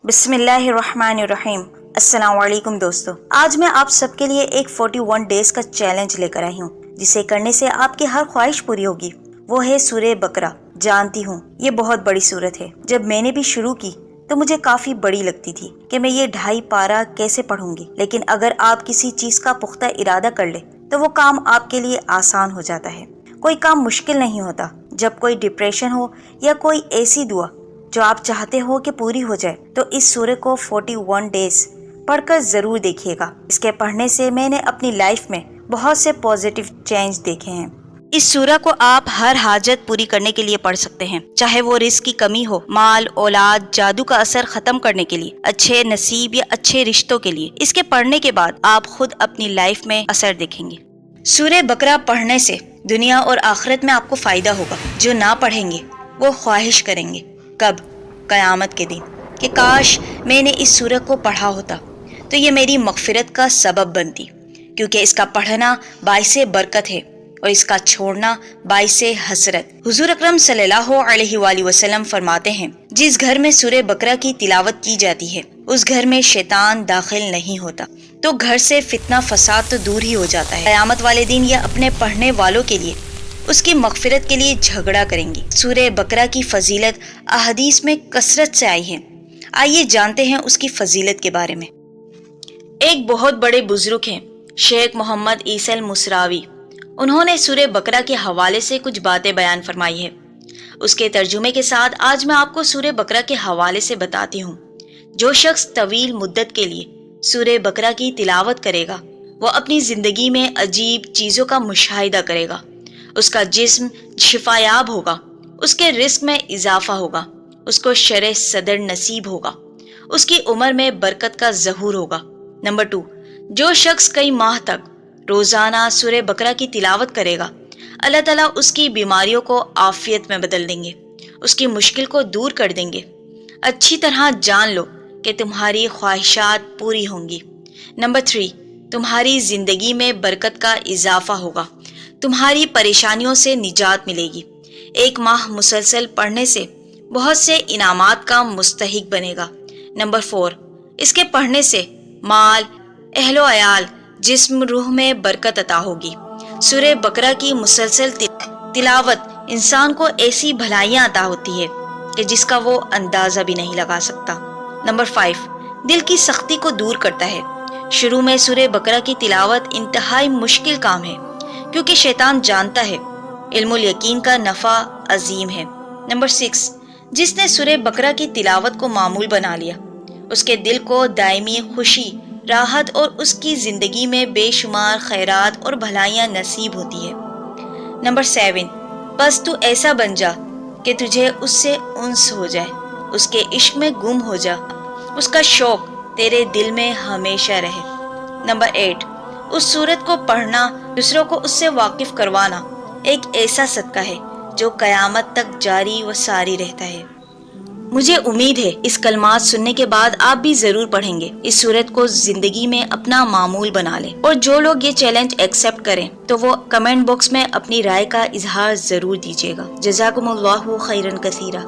बिस्मिल्लाहिर्रहमानिर्रहीम। अस्सलाम वालेकुम दोस्तों, आज मैं आप सबके लिए एक 41 डेज का चैलेंज लेकर आई हूँ जिसे करने से आपकी हर ख्वाहिश पूरी होगी। वो है सूरह बकरा। जानती हूँ ये बहुत बड़ी सूरत है। जब मैंने भी शुरू की तो मुझे काफी बड़ी लगती थी कि मैं ये 2.5 पारा कैसे पढ़ूंगी, लेकिन अगर आप किसी चीज का पुख्ता इरादा कर ले तो वो काम आपके लिए आसान हो जाता है। कोई काम मुश्किल नहीं होता। जब कोई डिप्रेशन हो या कोई ऐसी दुआ जो आप चाहते हो कि पूरी हो जाए तो इस सूरह को 41 डेज पढ़कर जरूर देखिएगा। इसके पढ़ने से मैंने अपनी लाइफ में बहुत से पॉजिटिव चेंज देखे हैं। इस सूरह को आप हर हाजत पूरी करने के लिए पढ़ सकते हैं, चाहे वो रिस्क की कमी हो, माल, औलाद, जादू का असर खत्म करने के लिए, अच्छे नसीब या अच्छे रिश्तों के लिए। इसके पढ़ने के बाद आप खुद अपनी लाइफ में असर देखेंगे। सूरह बकरा पढ़ने से दुनिया और आखिरत में आपको फायदा होगा। जो ना पढ़ेंगे वो ख्वाहिश करेंगे कब? कयामत के दिन कि काश मैंने इस सूरह को पढ़ा होता तो ये मेरी मगफिरत का सबब बनती, क्योंकि इसका पढ़ना बाइसे बरकत है और इसका छोड़ना बाइसे हसरत। हुजूर अकरम सल्लल्लाहु अलैहि वसल्लम फरमाते हैं, जिस घर में सूरह बकरा की तिलावत की जाती है उस घर में शैतान दाखिल नहीं होता, तो घर से फितना फसाद तो दूर ही हो जाता है। कयामत वाले दिन ये अपने पढ़ने वालों के लिए उसकी मगफिरत के लिए झगड़ा करेंगी। सूरह बकरा की फजीलत अहदीस में कसरत से आई है। आइए जानते हैं उसकी फजीलत के बारे में। एक बहुत बड़े बुजुर्ग हैं, शेख मोहम्मद ईसल मुसरावी। उन्होंने सूरह बकरा के हवाले से कुछ बातें बयान फरमाई है। उसके तर्जुमे के साथ आज मैं आपको सूरह बकरा के हवाले से बताती हूँ। जो शख्स तवील मुद्दत के लिए सूरह बकरा की तिलावत करेगा वो अपनी जिंदगी में अजीब चीजों का मुशाहिदा करेगा। उसका जिस्म शिफायाब होगा, उसके रिस्क में इजाफा होगा, उसको शरे सदर नसीब होगा, उसकी उम्र में बरकत का ज़हूर होगा। नंबर 2, जो शख्स कई माह तक रोजाना सूरह बकरा की तिलावत करेगा अल्लाह ताला उसकी बीमारियों को आफियत में बदल देंगे, उसकी मुश्किल को दूर कर देंगे। अच्छी तरह जान लो कि तुम्हारी ख्वाहिशात पूरी होंगी। नंबर 3, तुम्हारी जिंदगी में बरकत का इजाफा होगा, तुम्हारी परेशानियों से निजात मिलेगी। 1 माह मुसलसल पढ़ने से बहुत से इनामात का मुस्तहिक बनेगा। नंबर 4, इसके पढ़ने से माल, अहलो अयाल, जिस्म, रूह में बरकत अता होगी। सूरह बकरा की मुसलसल तिलावत इंसान को ऐसी भलाइयां अता होती है कि जिसका वो अंदाजा भी नहीं लगा सकता। नंबर 5, दिल की सख्ती को दूर करता है। शुरू में सूरह बकरा की तिलावत इंतहाई मुश्किल काम है, क्योंकि शैतान जानता है इल्मुल यकीन का नफा अजीम है। नंबर 6, जिसने सूरह बकरा की तिलावत को मामूल बना लिया उसके दिल को दायमी खुशी, राहत और उसकी जिंदगी में बेशुमार खैरात और भलाइयां नसीब होती है। नंबर 7, बस तू ऐसा बन जा कि तुझे उससे उन्स हो जाए, उसके इश्क में गुम हो जा, उसका शौक तेरे दिल में हमेशा रहे। नंबर 8, उस सूरत को पढ़ना, दूसरों को उससे वाकिफ करवाना एक ऐसा सदका है जो कयामत तक जारी व सारी रहता है। मुझे उम्मीद है इस कलमात सुनने के बाद आप भी जरूर पढ़ेंगे। इस सूरत को जिंदगी में अपना मामूल बना लें, और जो लोग ये चैलेंज एक्सेप्ट करें तो वो कमेंट बॉक्स में अपनी राय का इजहार जरूर दीजिएगा। जज़ाकुमुल्लाहु खैरन कसीरा।